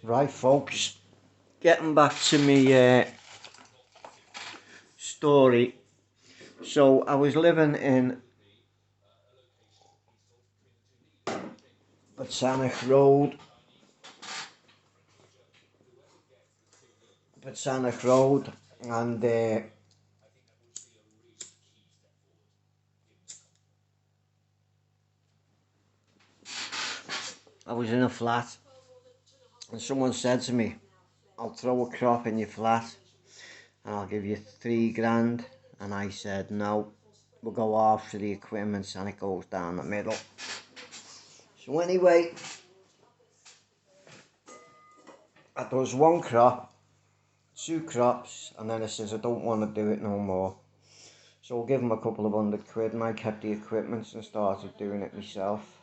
Right, folks, getting back to me story. So I was living in Botanic Road, and I was in a flat, and someone said to me, "I'll throw a crop in your flat, and I'll give you 3 grand." And I said, "No, we'll go after the equipment, and it goes down the middle." So anyway, I does 1 crop, 2 crops, and then I says I don't want to do it no more. So I'll give him a couple of £100, and I kept the equipment and started doing it myself.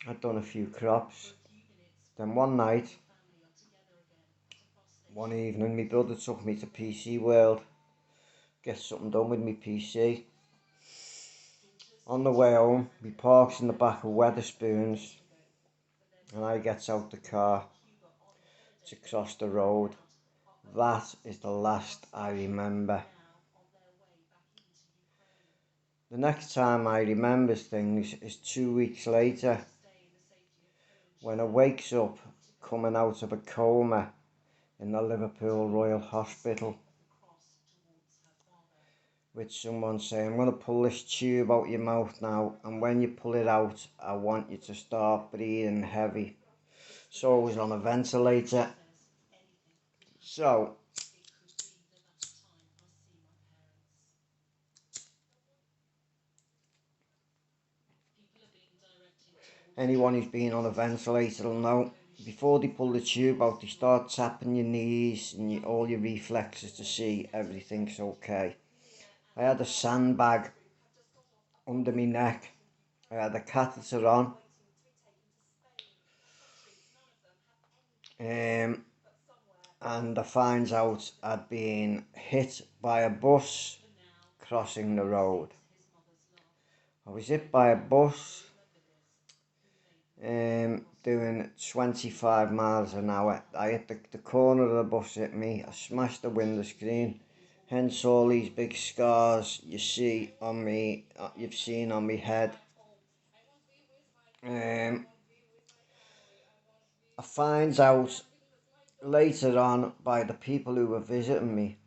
I'd done a few crops. Then one evening, my brother took me to PC World, get something done with my PC. On the way home, we parks in the back of Weatherspoons, and I gets out the car to cross the road. That is the last I remember. The next time I remembers things is 2 weeks later, when I wakes up coming out of a coma in the Liverpool Royal Hospital, with someone saying, "I'm going to pull this tube out your mouth now, and when you pull it out, I want you to start breathing heavy." So I was on a ventilator. So anyone who's been on a ventilator will know, before they pull the tube out, they start tapping your knees and all your reflexes to see everything's okay. I had a sandbag under my neck. I had a catheter on. And I finds out I'd been hit by a bus crossing the road. I was hit by a bus doing 25 miles an hour. I hit the corner of the bus, hit me. I smashed the window screen. Hence all these big scars you see on me, you've seen on my head. I finds out later on by the people who were visiting me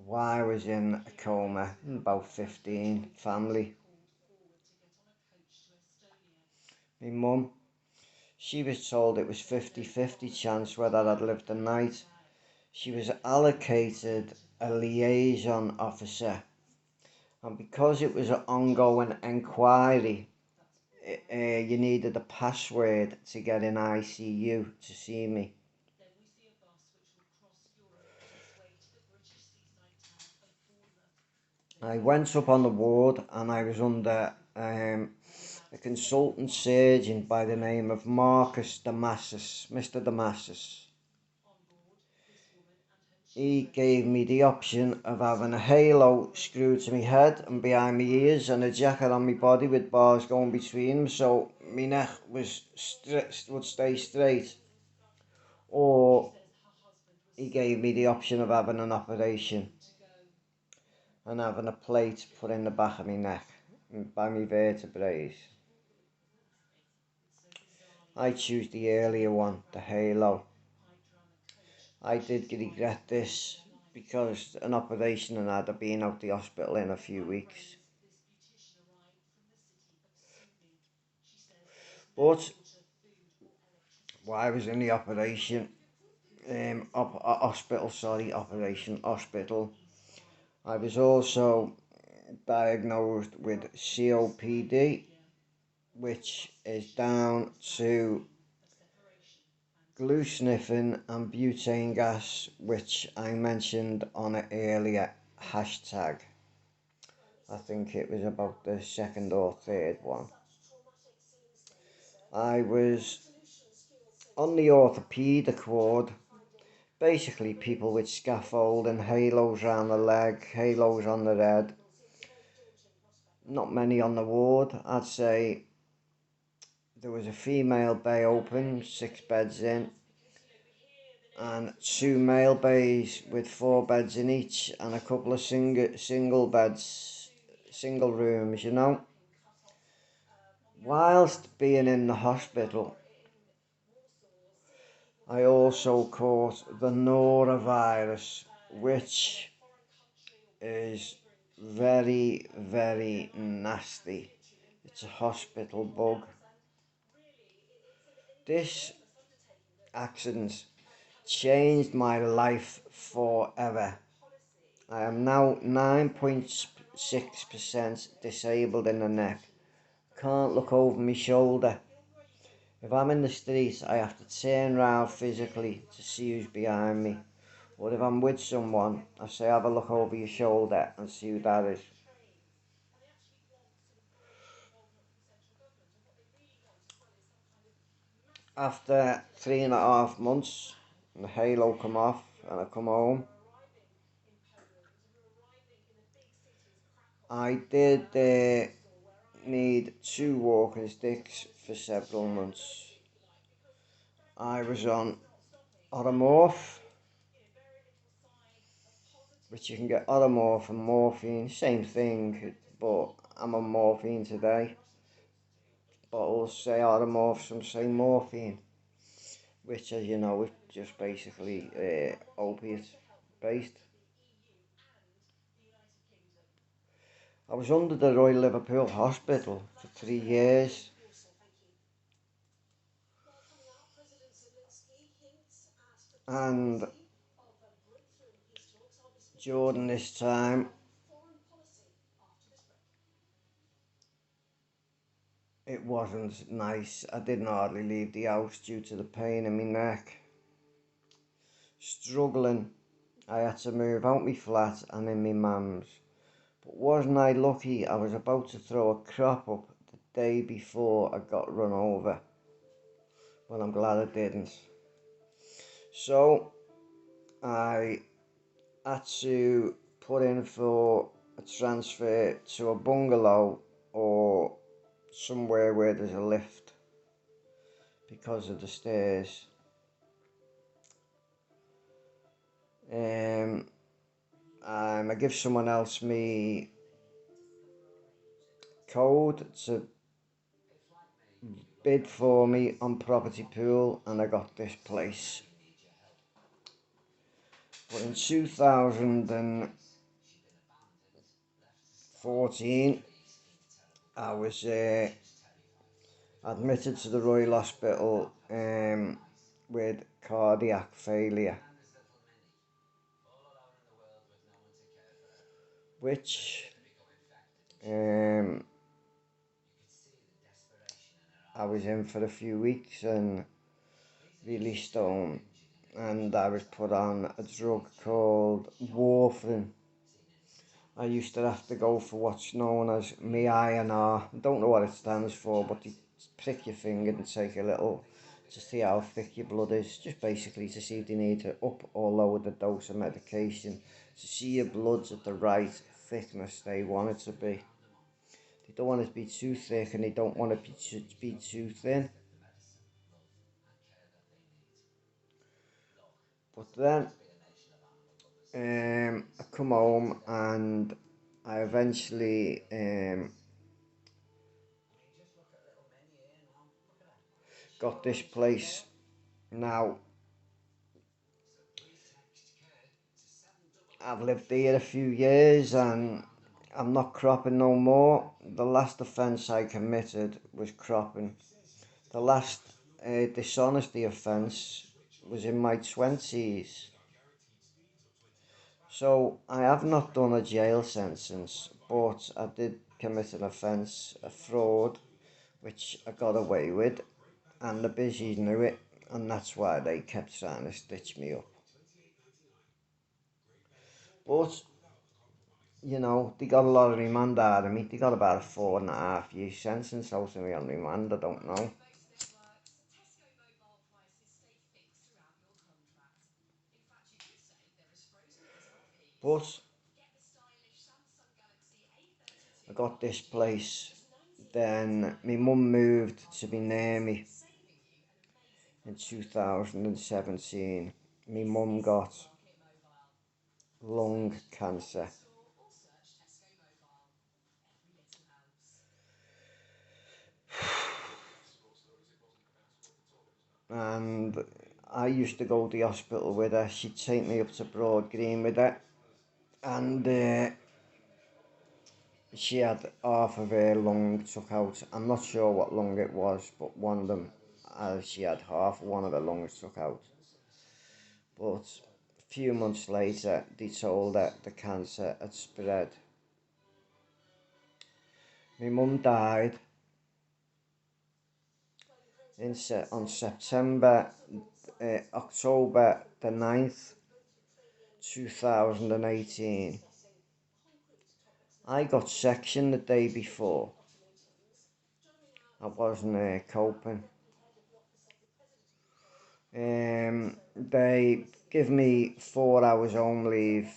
why I was in a coma. About 15, family. My mum, she was told it was 50-50 chance whether I'd live the night. She was allocated a liaison officer, and because it was an ongoing inquiry, you needed a password to get in ICU to see me. I went up on the ward, and I was under a consultant surgeon by the name of Mr. Damascus. He gave me the option of having a halo screwed to my head and behind my ears, and a jacket on my body with bars going between them so my neck would stay straight, or he gave me the option of having an operation and having a plate put in the back of my neck by my vertebrae. I choose the earlier one, the halo. I did regret this because an operation, and I'd have been out the hospital in a few weeks. But while I was in the operation, hospital, I was also diagnosed with COPD, which is down to glue sniffing and butane gas, which I mentioned on an earlier hashtag. I think it was about the second or third one. I was on the orthopaedic ward. Basically people with scaffolding, halos around the leg, halos on the head. Not many on the ward. I'd say there was a female bay open, 6 beds in, and 2 male bays with 4 beds in each, and a couple of single beds, single rooms, you know. Whilst being in the hospital, I also caught the norovirus, which is very, very nasty. It's a hospital bug. This accident changed my life forever. I am now 9.6% disabled in the neck. Can't look over my shoulder. If I'm in the street, I have to turn round physically to see who's behind me. Or if I'm with someone, I say have a look over your shoulder and see who that is. After 3.5 months, the halo come off and I come home. I did need 2 walking sticks for several months. I was on Automorph, which you can get Automorph and morphine, same thing, but I'm on morphine today. Bottles say Automorph, some say morphine, which, as you know, is just basically opiate based. I was under the Royal Liverpool Hospital for 3 years, and during this time it wasn't nice. I didn't hardly leave the house due to the pain in my neck. Struggling, I had to move out my flat and in my mum's. But wasn't I lucky? I was about to throw a crop up the day before I got run over. Well, I'm glad I didn't. So I had to put in for a transfer to a bungalow or somewhere where there's a lift because of the stairs. I give someone else me code to bid for me on Property Pool, and I got this place. But in 2014, I was admitted to the Royal Hospital with cardiac failure, which I was in for a few weeks and released home, and I was put on a drug called warfarin. I used to have to go for what's known as me INR. I don't know what it stands for, but they prick your finger and take a little to see how thick your blood is. Just basically to see if they need to up or lower the dose of medication, to see your blood's at the right thickness they want it to be. They don't want it to be too thick and they don't want it to be too thin. But then I come home and I eventually got this place. Now, I've lived here a few years and I'm not cropping no more. The last offence I committed was cropping. The last dishonesty offence was in my 20s. So I have not done a jail sentence, but I did commit an offence, a fraud, which I got away with, and the busies knew it, and that's why they kept trying to stitch me up. But, you know, they got a lot of remand out of me. They got about a 4.5 year sentence out of me on remand, I don't know. But I got this place Then my mum moved to be near me in 2017. My mum got lung cancer. And I used to go to the hospital with her. She'd take me up to Broad Green with her. And she had half of her lung took out. I'm not sure what lung it was, but one of them, she had half of one of her lungs took out. But a few months later, they told her the cancer had spread. My mum died on October the 9th, 2018. I got sectioned the day before. I wasn't coping. They give me 4 hours home leave.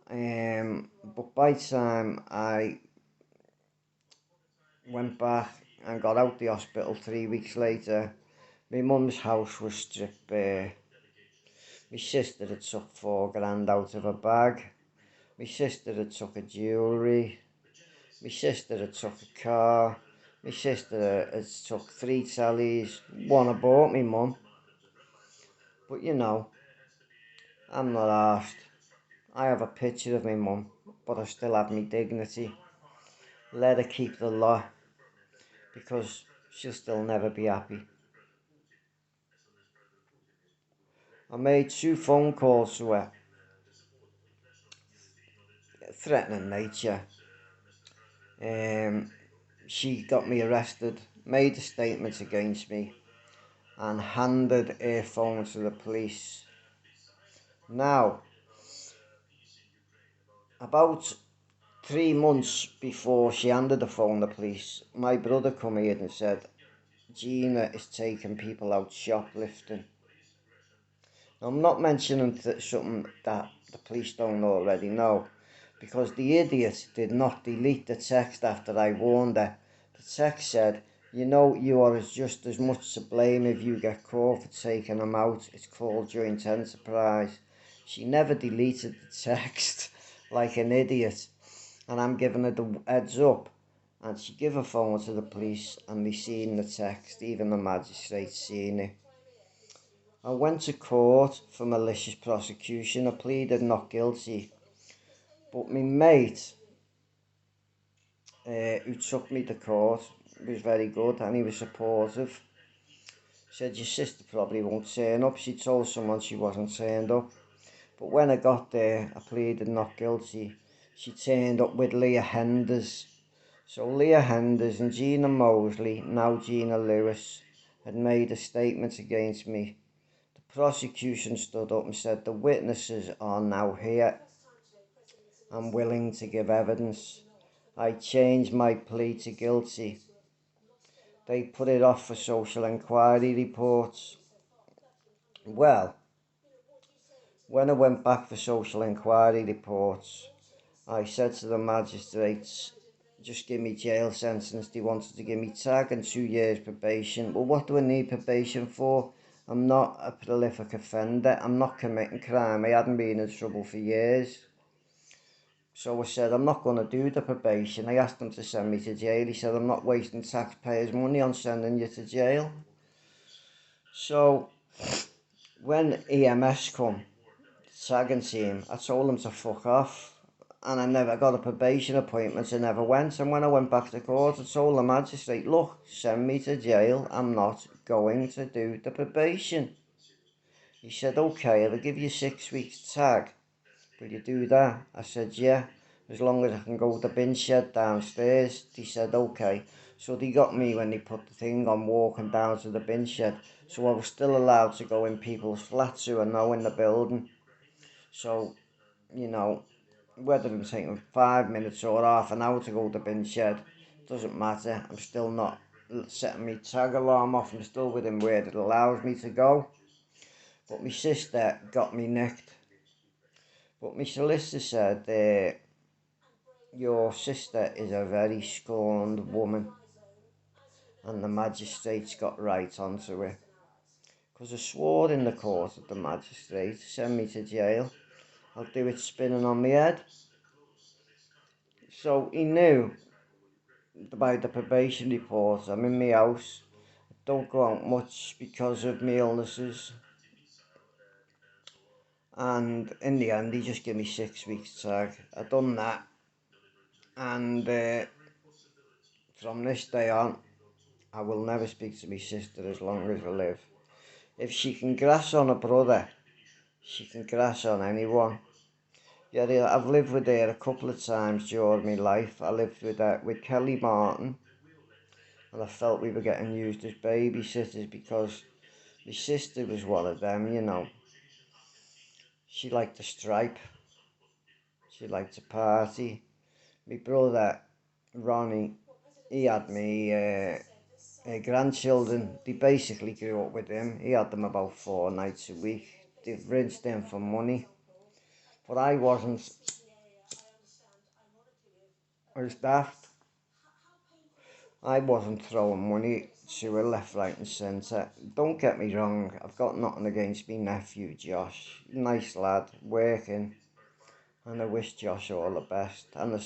But by the time I went back and got out the hospital 3 weeks later, my mum's house was stripped bare. My sister had took £4,000 out of her bag. My sister had took her jewellery. My sister had took a car. My sister had took 3 tellies. One I bought me mum. But you know, I'm not arsed. I have a picture of my mum, but I still have my dignity. Let her keep the lot, because she'll still never be happy. I made 2 phone calls to her, threatening nature. She got me arrested, made a statement against me, and handed her phone to the police. Now, about 3 months before she handed the phone to the police, my brother come here and said, Gina is taking people out shoplifting. Now, I'm not mentioning something that the police don't already know, because the idiot did not delete the text after I warned her. The text said, you know, you are just as much to blame if you get caught for taking them out. It's called joint enterprise. She never deleted the text like an idiot, and I'm giving her the heads up. And she gave her phone to the police, and they seen the text, even the magistrate seen it. I went to court for malicious prosecution. I pleaded not guilty. But my mate, who took me to court, was very good, and he was supportive. Said, your sister probably won't turn up. She told someone she wasn't turned up. But when I got there, I pleaded not guilty. She turned up with Leah Henders. So Leah Henders and Gina Mosley, now Gina Lewis, had made a statement against me. The prosecution stood up and said, the witnesses are now here. I'm willing to give evidence. I changed my plea to guilty. They put it off for social inquiry reports. Well, when I went back for social inquiry reports, I said to the magistrates, just give me jail sentence. They wanted to give me tag and 2 years probation. Well, what do I need probation for? I'm not a prolific offender. I'm not committing crime. I hadn't been in trouble for years. So I said, I'm not going to do the probation. I asked him to send me to jail. He said, I'm not wasting taxpayers' money on sending you to jail. So when EMS come, the tagging team, I told them to fuck off. And I never got a probation appointment. I never went. And when I went back to court, I told the magistrate, look, send me to jail. I'm not going to do the probation. He said, okay, I'll give you 6 weeks tag. Will you do that? I said, yeah, as long as I can go to the bin shed downstairs. They said, okay. So they got me when they put the thing on walking down to the bin shed. So I was still allowed to go in people's flats who are now in the building. So, you know, whether I'm taking 5 minutes or half an hour to go to the bin shed, doesn't matter. I'm still not setting my tag alarm off. I'm still within where it allows me to go. But my sister got me nicked. But my solicitor said, your sister is a very scorned woman, and the magistrates got right onto it. Because I swore in the court of the magistrate, send me to jail, I'll do it spinning on my head. So he knew by the probation report, I'm in my house, don't go out much because of my illnesses. And in the end, he just gave me 6 weeks tag. I done that, and from this day on, I will never speak to my sister as long as I live. If she can grass on a brother, she can grass on anyone. Yeah, I've lived with her a couple of times during my life. I lived with Kelly Martin, and I felt we were getting used as babysitters because my sister was one of them, you know. She liked to stripe, she liked to party. My brother, Ronnie, he had me grandchildren. They basically grew up with him. He had them about 4 nights a week. They rinsed them for money. But I wasn't. I was daft. I wasn't throwing money to her left, right and centre. Don't get me wrong, I've got nothing against me nephew Josh. Nice lad, working, and I wish Josh all the best. And the